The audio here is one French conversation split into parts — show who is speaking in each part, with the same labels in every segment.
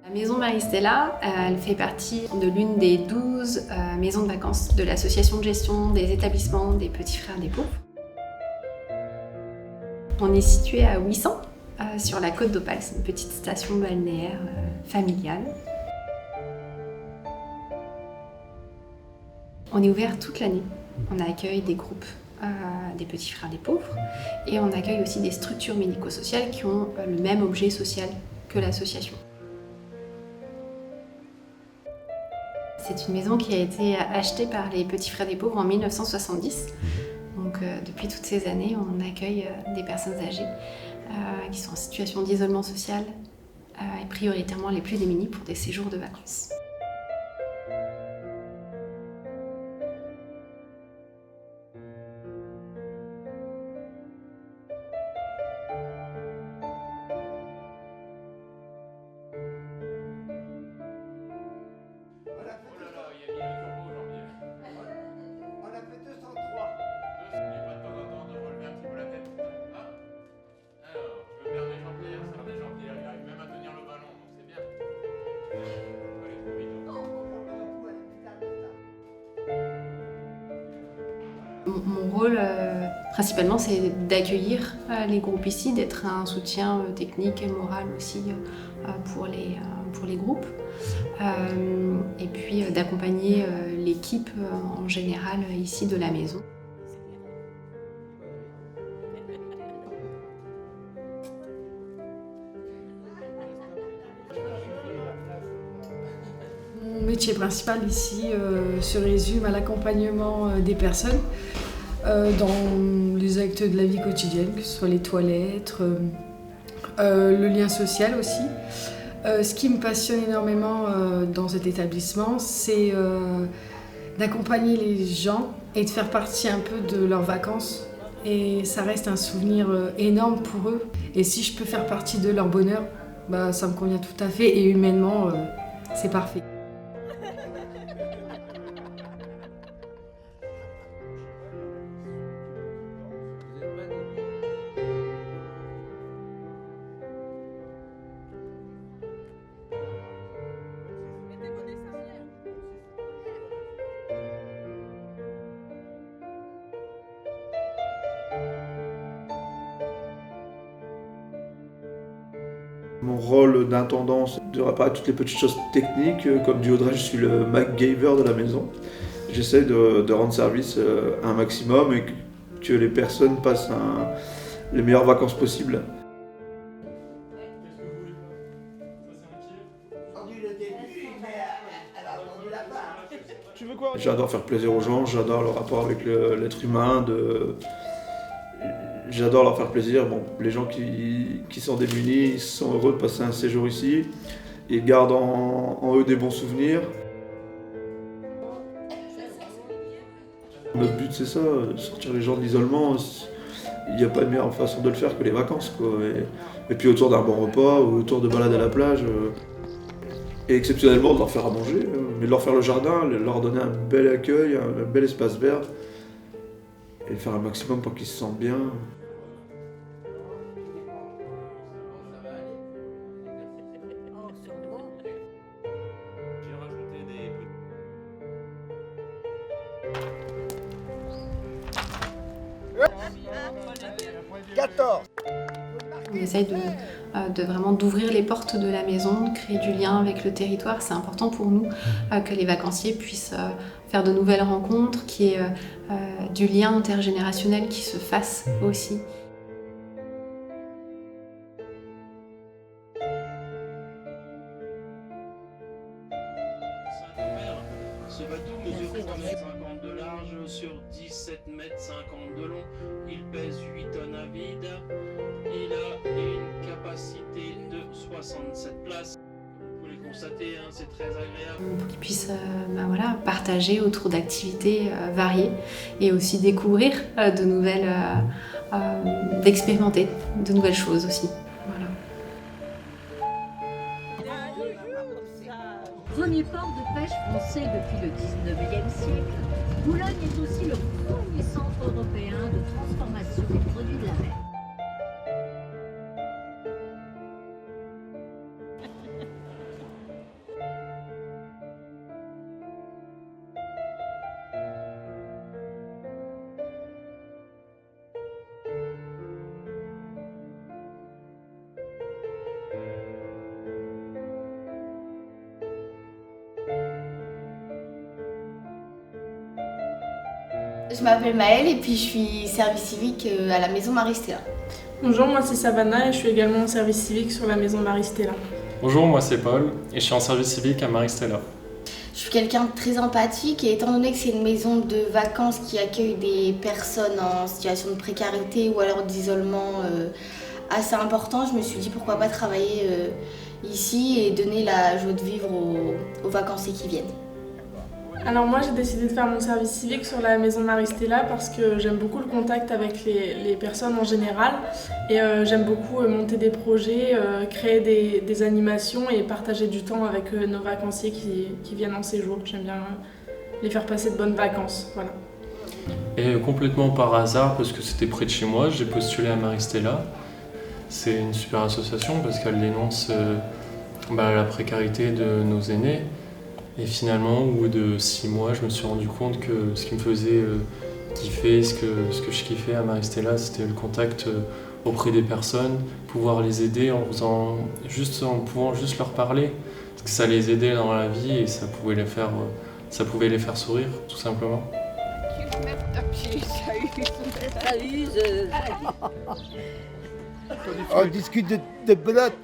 Speaker 1: La maison Marie-Stella, elle fait partie de l'une des 12 maisons de vacances de l'association de gestion des établissements des Petits Frères des Pauvres. On est situé à Ouissant, sur la côte d'Opale, c'est une petite station balnéaire familiale. On est ouvert toute l'année. On accueille des groupes des Petits Frères des Pauvres et on accueille aussi des structures médico-sociales qui ont le même objet social que l'association. C'est une maison qui a été achetée par les Petits Frères des Pauvres en 1970. Donc depuis toutes ces années, on accueille des personnes âgées qui sont en situation d'isolement social et prioritairement les plus démunies pour des séjours de vacances. Mon rôle, principalement, c'est d'accueillir les groupes ici, d'être un soutien technique et moral aussi pour les groupes, et puis d'accompagner l'équipe en général ici de la maison.
Speaker 2: Mon métier principal ici se résume à l'accompagnement des personnes dans les actes de la vie quotidienne, que ce soit les toilettes, le lien social aussi. Ce qui me passionne énormément dans cet établissement, c'est d'accompagner les gens et de faire partie un peu de leurs vacances. Et ça reste un souvenir énorme pour eux. Et si je peux faire partie de leur bonheur, bah, ça me convient tout à fait. Et humainement, c'est parfait.
Speaker 3: Mon rôle d'intendant, c'est de réparer toutes les petites choses techniques, comme du Audrey, je suis le MacGyver de la maison. J'essaie de rendre service à un maximum et que les personnes passent les meilleures vacances possibles. J'adore faire plaisir aux gens, j'adore le rapport avec l'être humain, j'adore leur faire plaisir. Bon, les gens qui sont démunis, ils sont heureux de passer un séjour ici, ils gardent en eux des bons souvenirs. Notre but c'est ça, sortir les gens de l'isolement. Il n'y a pas de meilleure façon de le faire que les vacances, quoi. Et puis autour d'un bon repas ou autour de balades à la plage. Et exceptionnellement de leur faire à manger, mais de leur faire le jardin, leur donner un bel accueil, un bel espace vert. Et faire un maximum pour qu'ils se sentent bien.
Speaker 1: On essaye de vraiment d'ouvrir les portes de la maison, de créer du lien avec le territoire. C'est important pour nous que les vacanciers puissent faire de nouvelles rencontres, qu'il y ait du lien intergénérationnel qui se fasse aussi.
Speaker 4: Ce bateau mesure 3,50 m de large sur 17,50 m de long. Il pèse 8 tonnes à vide. Il a une capacité de 67 places. Vous pouvez le constater, hein, c'est très agréable.
Speaker 1: Pour qu'ils puissent partager autour d'activités variées et aussi découvrir de nouvelles, d'expérimenter de nouvelles choses aussi. Voilà.
Speaker 5: Premier port de pêche français depuis le 19e siècle, Boulogne est aussi le premier centre européen de transformation des produits de la mer.
Speaker 6: Je m'appelle Maëlle et puis je suis service civique à la maison Marie-Stella.
Speaker 7: Bonjour, moi c'est Savannah et je suis également en service civique sur la maison Marie-Stella.
Speaker 8: Bonjour, moi c'est Paul et je suis en service civique à Marie-Stella.
Speaker 6: Je suis quelqu'un de très empathique et étant donné que c'est une maison de vacances qui accueille des personnes en situation de précarité ou alors d'isolement assez important, je me suis dit pourquoi pas travailler ici et donner la joie de vivre aux vacanciers qui viennent.
Speaker 7: Alors moi j'ai décidé de faire mon service civique sur la maison Marie-Stella parce que j'aime beaucoup le contact avec les personnes en général et j'aime beaucoup monter des projets, créer des animations et partager du temps avec nos vacanciers qui viennent en séjour. J'aime bien les faire passer de bonnes vacances, voilà.
Speaker 8: Et complètement par hasard, parce que c'était près de chez moi, j'ai postulé à Marie-Stella. C'est une super association parce qu'elle dénonce la précarité de nos aînés. Et finalement, au bout de 6 mois, je me suis rendu compte que ce qui me faisait kiffer, ce que je kiffais à Marie-Stella, c'était le contact auprès des personnes, pouvoir les aider en pouvant juste leur parler, parce que ça les aidait dans la vie et ça pouvait les faire sourire, tout simplement.
Speaker 9: On discute de belote.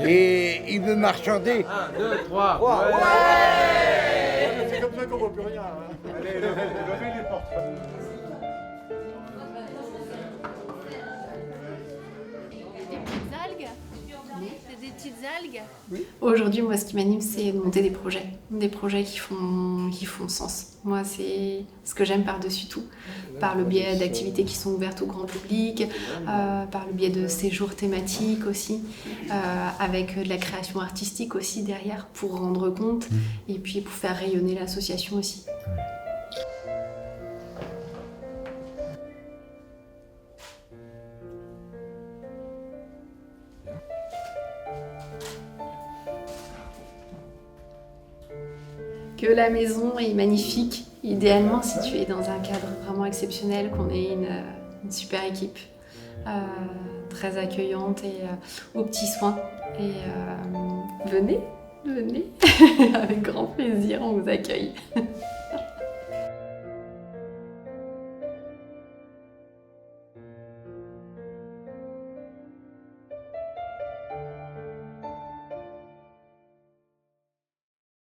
Speaker 9: Et il veut marchander.
Speaker 10: 1, 2, 3. Ouais.
Speaker 9: C'est comme ça qu'on voit plus rien. Allez, levez les portes.
Speaker 1: Des petites algues. Aujourd'hui, moi, ce qui m'anime, c'est de monter des projets qui font sens. Moi, c'est ce que j'aime par-dessus tout, par le biais d'activités qui sont ouvertes au grand public, par le biais de séjours thématiques aussi, avec de la création artistique aussi derrière pour rendre compte et puis pour faire rayonner l'association aussi. Que la maison est magnifique, idéalement située dans un cadre vraiment exceptionnel, qu'on ait une super équipe, très accueillante et aux petits soins. Et venez, avec grand plaisir, on vous accueille.